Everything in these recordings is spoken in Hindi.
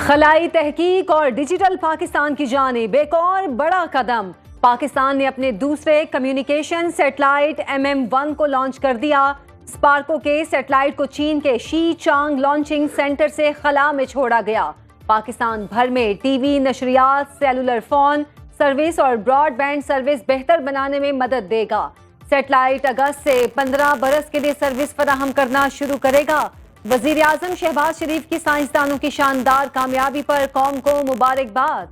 खलाई तहकीक और डिजिटल पाकिस्तान की जानिब एक और बड़ा कदम। पाकिस्तान ने अपने दूसरे कम्युनिकेशन सैटेलाइट MM-1 को लॉन्च कर दिया। स्पार्को के सैटेलाइट को चीन के शी चांग लॉन्चिंग सेंटर से खला में छोड़ा गया। पाकिस्तान भर में टीवी, नशरियात, सेलुलर फोन सर्विस और ब्रॉडबैंड सर्विस बेहतर बनाने में मदद देगा। सैटेलाइट अगस्त से 15 बरस के लिए सर्विस फराहम करना शुरू करेगा। वजीर आजम शहबाज शरीफ की साइंसदानों की शानदार कामयाबी पर कौम को मुबारकबाद।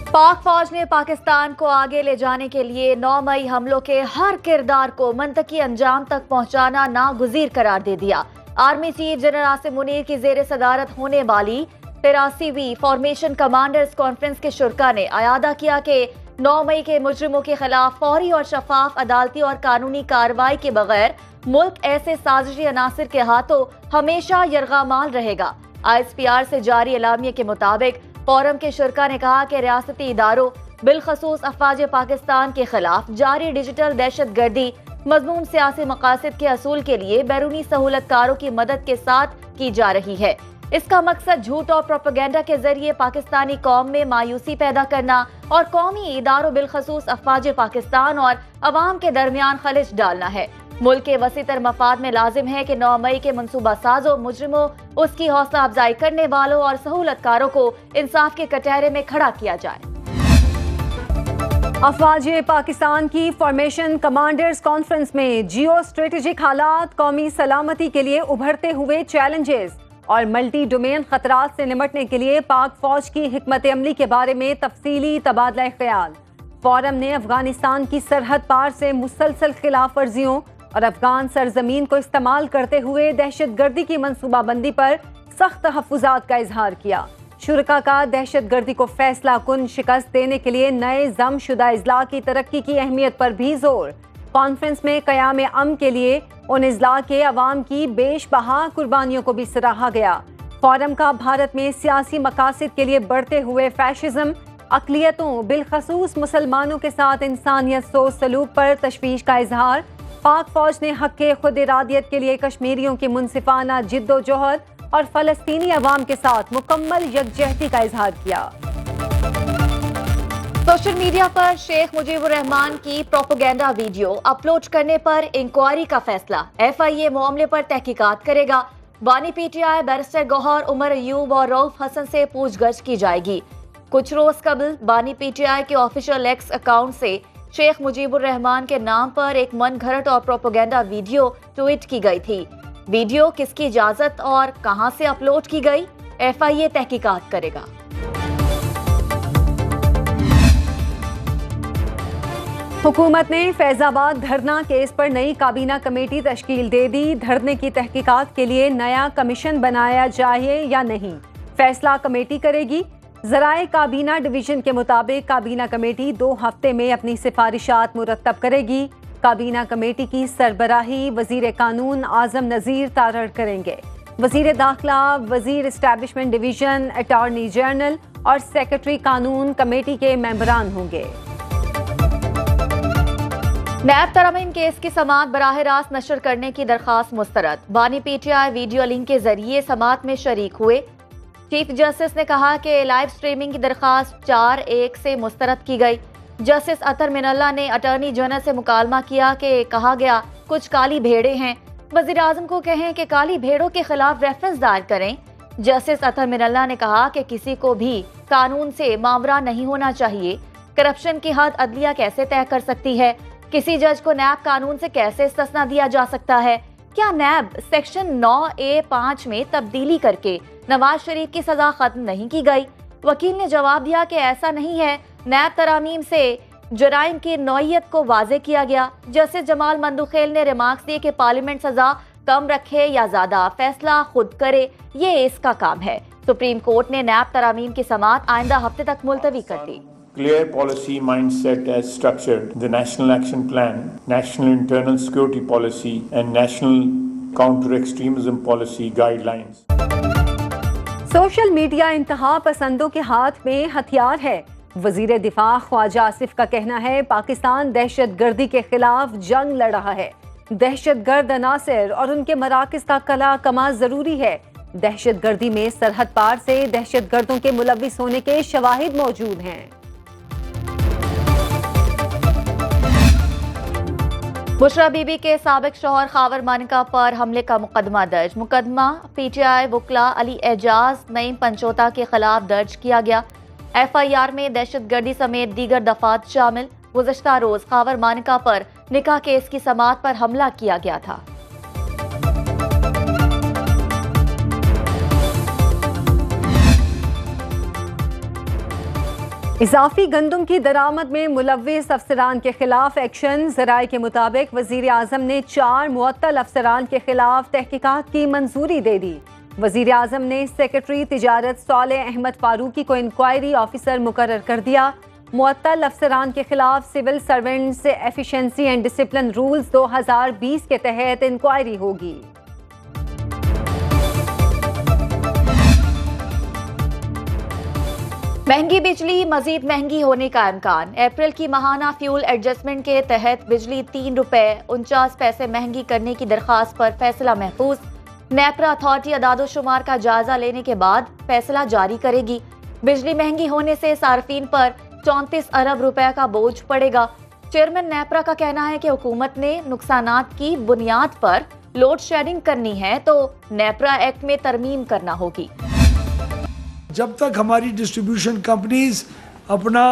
पाक फौज ने पाकिस्तान को आगे ले जाने के लिए 9 मई हमलों के हर किरदार को मंतकी अंजाम तक पहुंचाना नागुज़ीर करार दे दिया। Army chief general Asim Munir की जेर सदारत होने वाली 83वीं फॉर्मेशन कमांडर्स कॉन्फ्रेंस के शुरका ने अयादा किया कि 9 मई के मुजरिमों के खिलाफ फौरी और शफाफ अदालती और कानूनी कार्रवाई के बगैर मुल्क ऐसे साजिशी अनासिर के हाथों हमेशा यरगामाल रहेगा। ISPR से जारी एलामिये के मुताबिक फोरम के शुरका ने कहा कि रियासती इदारों बिलखसूस अफवाज पाकिस्तान के खिलाफ जारी डिजिटल दहशत गर्दी मज़मूम सियासी मकासद के असूल के लिए बैरूनी सहूलतकारों की मदद के साथ की जा रही है। इसका मकसद झूठ और प्रोपेगेंडा के जरिए पाकिस्तानी कौम में मायूसी पैदा करना और कौमी इदारों बिलखसूस अफवाज पाकिस्तान और अवाम के दरमियान खलिश डालना है। मुल्क के वसीतर मफाद में लाजिम है कि 9 मई के मनसूबा साजों, मुजरिमों, उसकी हौसला अफजाई करने वालों और सहूलतकारों को इंसाफ के कटहरे में खड़ा किया जाए। अफवाज पाकिस्तान की फॉर्मेशन कमांडर्स कॉन्फ्रेंस में जियो स्ट्रेटेजिक हालात, कौमी सलामती के लिए उभरते हुए चैलेंजेस और मल्टी डोमेन खतरात से निपटने के लिए पाक फौज की हिकमत अमली के बारे में तफसीली तबादला ख्याल। फोरम ने अफगानिस्तान की सरहद पार से मुसलसल खिलाफ वर्जियों और अफगान सरजमीन को इस्तेमाल करते हुए दहशत गर्दी की मनसूबाबंदी पर सख्त तहफ़्फ़ुज़ात का इजहार किया। शुरका का दहशत गर्दी को फैसला कुन शिकस्त देने के लिए नए जमशुदा इजला की तरक्की की अहमियत पर भी जोर। कॉन्फ्रेंस में क़याम अमन के लिए उन इजला के अवाम की बेशबहा कुर्बानियों को भी सराहा गया। फोरम का भारत में सियासी मकासद के लिए बढ़ते हुए फैशिज्म, अक़लियतों बिलखसूस मुसलमानों के साथ इंसानियत सोच सलूक पर तशवीश का इजहार। पाक फौज ने हक़ खुद इरादियत के लिए कश्मीरियों की मुनसिफाना जिद्दोजहद और फ़लस्तीनी अवाम के साथ मुकम्मल यकजहती का इजहार किया। सोशल मीडिया पर शेख मुजीबुर रहमान की प्रोपेगेंडा वीडियो अपलोड करने पर इंक्वायरी का फैसला। FIA मामले पर तहकीकात करेगा। बानी PTI बैरिस्टर गौहर, उमर अयूब और रऊफ हसन से पूछगछ की जाएगी। कुछ रोज कबल बानी PTI के ऑफिशियल एक्स अकाउंट से शेख मुजीबुर रहमान के नाम पर एक मनगढ़ंत और प्रोपेगेंडा वीडियो ट्वीट की गई थी। वीडियो किसकी इजाजत और कहां से अपलोड की गई, FIA तहकीकात करेगा। हुकूमत ने फैजाबाद धरना केस पर नई काबीना कमेटी तश्कील दे दी। धरने की तहकीकात के लिए नया कमीशन बनाया जाए या नहीं, फैसला कमेटी करेगी। ज़राए काबीना डिवीजन के मुताबिक काबीना कमेटी 2 हफ्ते में अपनी सिफारिशात मुरतब करेगी। काबीना कमेटी की सरबराही वजीर कानून आजम नज़ीर तारड़ करेंगे। वजीर दाखिला, वजीर एस्टैब्लिशमेंट डिवीजन, अटॉर्नी जनरल और सेक्रेटरी कानून कमेटी के मेंबरान होंगे। नैब तरमीम केस की समाअत बराह रास्त नशर करने की दरख्वास्त मुस्तरद। बानी PTI वीडियो लिंक के जरिए समाअत में शरीक हुए। चीफ जस्टिस ने कहा कि लाइव स्ट्रीमिंग की दरख्वास्त 4-1 से मुस्तरद की गई। जस्टिस अतर मिनल्ला ने अटॉर्नी जनरल से मुकालमा किया कि कहा गया कुछ काली भेड़ें हैं, वजीर आजम को कहें कि काली भेड़ों के खिलाफ रेफरेंस दायर करें। जस्टिस अतर मिनल्ला ने कहा कि किसी को भी कानून से मामरा नहीं होना चाहिए। करप्शन की हद अदलिया कैसे तय कर सकती है? किसी जज को नैब कानून से कैसे इस्तिस्ना दिया जा सकता है? क्या नैब सेक्शन 9A-5 में तब्दीली करके नवाज शरीफ की सजा खत्म नहीं की गई? वकील ने जवाब दिया कि ऐसा नहीं है। नैब तरामीम से जराइम की नौइयत को वाजे किया गया। जस्टिस जमाल मंदुखेल ने रिमार्क्स दिए कि पार्लियामेंट सजा कम रखे या ज्यादा फैसला खुद करे, ये इसका काम है। सुप्रीम कोर्ट ने नैब तरामीम की समाअत आइंदा हफ्ते तक मुलतवी कर दी। Clear policy mindset as structured the National Action Plan, National Internal Security Policy and National Counter-Extremism Policy Guidelines. Social media इंतहा पसंदों के हाथ में हथियार है। वजीर दिफा ख्वाजा आसिफ का कहना है पाकिस्तान दहशत गर्दी के खिलाफ जंग लड़ रहा है। दहशतगर्द अनासिर और उनके मराकज़ का कला कमा जरूरी है। दहशतगर्दी में सरहद पार से दहशतगर्दों के मुलव्विस होने के शवाहिद मौजूद हैं। बुशरा बीबी के साबिक शौहर खावर मानिका पर हमले का मुकदमा दर्ज। मुकदमा PTI वकला अली एजाज नईम पंचोता के खिलाफ दर्ज किया गया। FIR में दहशतगर्दी समेत दीगर दफात शामिल। गुज़श्ता रोज खावर मानिका पर निकाह केस की समाअत पर हमला किया गया था। इजाफी गंदम की दरामद में मुलव्विस अफसरान के खिलाफ एक्शन। ज़राए के मुताबिक वजीर आजम ने 4 मुअत्तल अफसरान के खिलाफ तहकीकात की मंजूरी दे दी। वजीर आजम ने सेक्रेटरी तिजारत सालेह अहमद फारूकी को इंक्वायरी ऑफिसर मुकर्रर कर दिया। मुअत्तल अफसरान के खिलाफ civil servants efficiency and discipline rules 2020 के तहत इंक्वायरी होगी। महंगी बिजली मजीद महंगी होने का इम्कान। अप्रैल की माहाना फ्यूल एडजस्टमेंट के तहत बिजली 3 रुपए 49 पैसे महंगी करने की दरखास्त पर फैसला महफूज। नेपरा अथॉरिटी अदादोशुमार का जायजा लेने के बाद फैसला जारी करेगी। बिजली महंगी होने से सार्फिन पर 34 अरब रुपए का बोझ पड़ेगा। चेयरमैन नेपरा का कहना है कि हुकूमत ने नुकसानात की बुनियाद पर लोड शेडिंग करनी है तो नेपरा एक्ट में तरमीम करना होगी। जब तक हमारी डिस्ट्रीब्यूशन कंपनीज अपना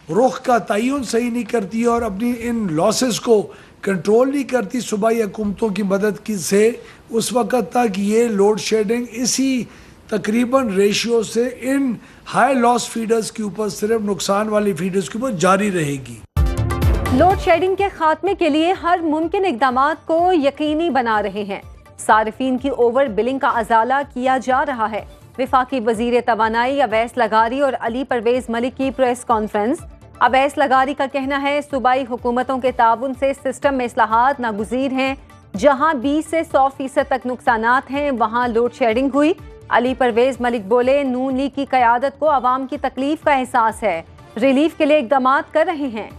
रुख का तयन सही नहीं करती और अपनी इन लॉसेस को कंट्रोल नहीं करती सूबाई हुकूमतों की मदद की से, उस वक़्त तक ये लोड शेडिंग इसी तकरीबन रेशियो से इन हाई लॉस फीडर्स के ऊपर, सिर्फ नुकसान वाली फीडर्स के ऊपर जारी रहेगी। लोड शेडिंग के खात्मे के लिए हर मुमकिन इक़दामात को यकीनी बना रहे हैं। सारिफीन की ओवर बिलिंग का अजाला किया जा रहा है। विफाकी वजीर तवानाई अवैस लगारी और अली परवेज मलिक की प्रेस कॉन्फ्रेंस। अवैस लगारी का कहना है सूबाई हुकूमतों के ताउन से सिस्टम में इस्लाहात नागुज़ीर हैं। जहां 20 से 100% तक नुकसानात हैं वहां लोड शेडिंग हुई। अली परवेज मलिक बोले, नून लीग की क़यादत को अवाम की तकलीफ का एहसास है, रिलीफ के लिए इक़दामात कर रहे हैं।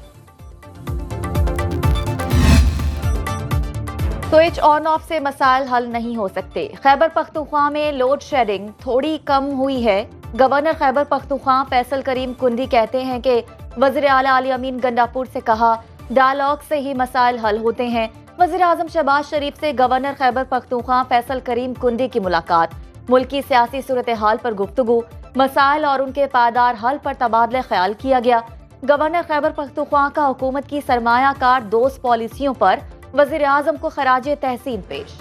स्विच ऑन ऑफ से मसाइल हल नहीं हो सकते। खैबर पख्तूनख्वा में लोड शेडिंग थोड़ी कम हुई है। गवर्नर खैबर पख्तूनख्वा फैसल करीम कुंडी कहते हैं कि वज़ीर आला अली अमीन गंडापुर से कहा, डायलॉग से ही मसाइल हल होते हैं। वज़ीर आज़म शहबाज शरीफ से गवर्नर खैबर पख्तूनख्वा फैसल करीम कुंडी की मुलाकात। मुल्की सियासी सूरत हाल पर गुफ्तगू, मसाइल और उनके पायदार हल पर तबादला ख्याल किया गया। गवर्नर खैबर पख्तूनख्वा का हुकूमत की सरमायाकार दोस्त पॉलिसियों पर वज़ीर आज़म को खराजे तहसीन पेश।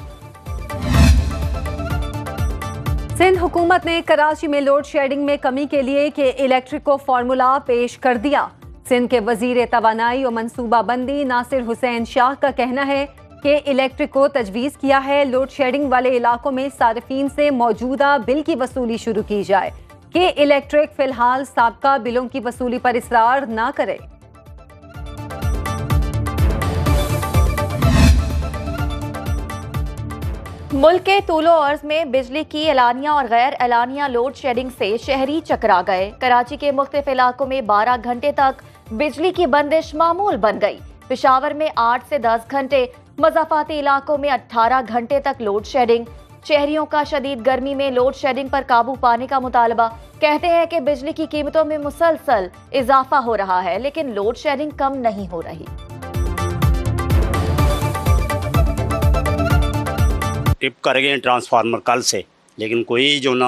सिंध हुकूमत ने कराची में लोड शेडिंग में कमी के लिए के इलेक्ट्रिक को फार्मूला पेश कर दिया। सिंध के वजीर तवानाई और मनसूबा बंदी नासिर हुसैन शाह का कहना है कि इलेक्ट्रिक को तजवीज़ किया है लोड शेडिंग वाले इलाकों में सारिफीन से मौजूदा बिल की वसूली शुरू की जाए। कि इलेक्ट्रिक फिलहाल साबका बिलों की वसूली पर इसरार ना करे। मुल्क के तूलो अर्ज में बिजली की एलानिया और गैर एलानिया लोड शेडिंग से शहरी चकरा गए। कराची के मुख्तलिफ इलाकों में 12 घंटे तक बिजली की बंदिश मामूल बन गई। पेशावर में 8 से 10 घंटे, मज़ाफाती इलाकों में 18 घंटे तक लोड शेडिंग। शहरियों का शदीद गर्मी में लोड शेडिंग पर काबू पाने का मुतालबा। कहते हैं कि बिजली की कीमतों में मुसलसल इजाफा हो रहा है लेकिन लोड शेडिंग कम नहीं हो रही। टिप कर गए ट्रांसफार्मर कल से, लेकिन कोई जो ना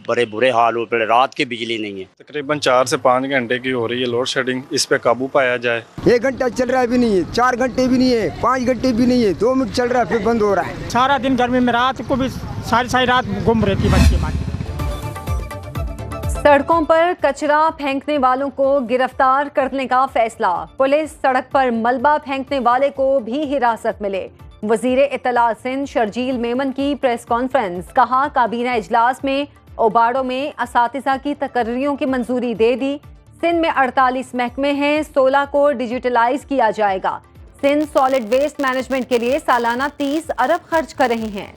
बड़े बुरे हाल हो पड़े। रात की बिजली नहीं है। तकरीबन 4 से 5 घंटे की हो रही है लोड शेडिंग। इस पे काबू पाया जाए। 1 घंटा चल रहा है भी नहीं है, 4 घंटे भी नहीं है, 5 घंटे भी नहीं है, 2 मिनट चल रहा है फिर बंद हो रहा है। सारा दिन गर्मी में, रात को भी सारी रात गुम रहती बच्चे हमारी। सड़कों पर कचरा फेंकने वालों को गिरफ्तार करने का फैसला। पुलिस सड़क पर मलबा फेंकने वाले को भी हिरासत मिले। वजीर इत्तलात सिंध शर्जील मेमन की प्रेस कॉन्फ्रेंस। कहा, काबीना इजलास में ओबाड़ों में असातिज़ा की तकर्रियों की मंजूरी दे दी। सिंध में 48 महकमे हैं, 16 को डिजिटलाइज किया जाएगा। सिंध सॉलिड वेस्ट मैनेजमेंट के लिए सालाना 30 अरब खर्च कर रहे हैं।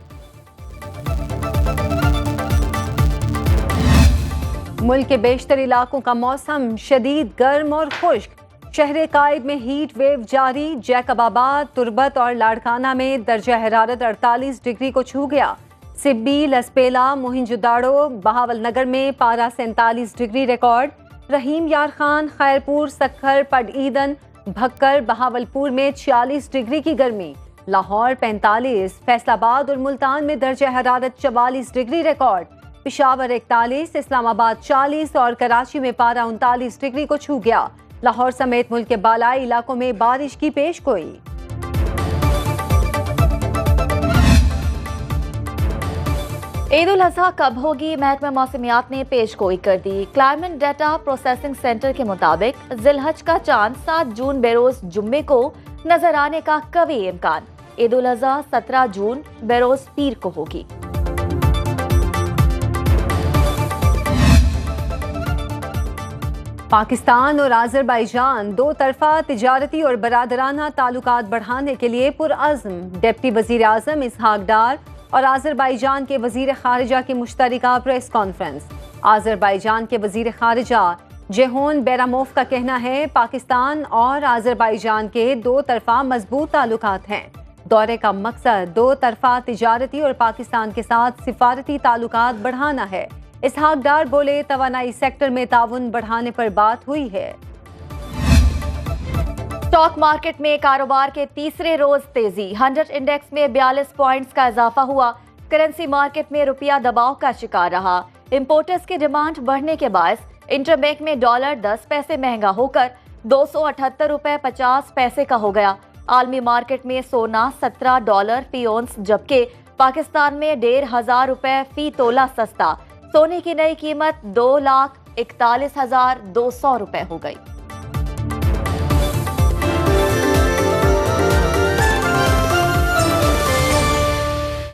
मुल्क के बेशतर इलाकों का मौसम शदीद गर्म और खुश्क। शहर कायद में हीट वेव जारी। जैकबाबाद, तुर्बत और लाड़काना में दर्जा हरारत 48 डिग्री को छू गया। सिब्बी, लसपेला, मोहिंजोदाड़ो, बहावलनगर में पारा 47 डिग्री रिकॉर्ड। रहीम यार खान, खैरपुर, सक्खर, पडईदन, भक्कर, बहावलपुर में 46 डिग्री की गर्मी। लाहौर 45, फैसलाबाद और मुल्तान में दर्जा हरारत 44 डिग्री रिकॉर्ड। पेशावर 41, इस्लामाबाद 40 और कराची में पारा 39 डिग्री को छू गया। लाहौर समेत मुल्क के बालाई इलाकों में बारिश की पेशगोई। ईद उल अजहा कब होगी, महकमा मौसमियात ने पेशगोई कर दी। क्लाइमेट डाटा प्रोसेसिंग सेंटर के मुताबिक जिलहज का चांद 7 जून बेरोज जुम्मे को नजर आने का कवी इम्कान। ईद उल अजहा 17 जून बेरोज पीर को होगी। पाकिस्तान और आज़रबाईजान दो तरफा तिजारती और बरादराना ताल्लुकात बढ़ाने के लिए पुरअज़्म। डिप्टी वज़ीर आज़म इसहाक डार और आज़रबाईजान के वज़ीर ख़ारिजा की मुश्तरका प्रेस कॉन्फ्रेंस। आज़रबाईजान के वज़ीर ख़ारिजा जेहोन बैरामोफ का कहना है पाकिस्तान और आज़रबाईजान के दो तरफा मजबूत ताल्लुकात हैं। दौरे का मकसद दो तरफा तिजारती और पाकिस्तान के साथ सिफारती ताल्लुकात बढ़ाना है। इसहाक डार बोले, तवानाई सेक्टर में ताउन बढ़ाने पर बात हुई है। स्टॉक मार्केट में कारोबार के तीसरे रोज तेजी। 100 इंडेक्स में 42 पॉइंट्स का इजाफा हुआ। करेंसी मार्केट में रुपया दबाव का शिकार रहा। इंपोर्टर्स की डिमांड बढ़ने के बायस इंटरबैंक में डॉलर 10 पैसे महंगा होकर 278 रुपए 50 पैसे का हो गया। आलमी मार्केट में सोना $17 फी औंस, जबकि पाकिस्तान में 1,500 रुपए फी तोला सस्ता। सोने की नई कीमत 2,41,200 रुपए हो गई।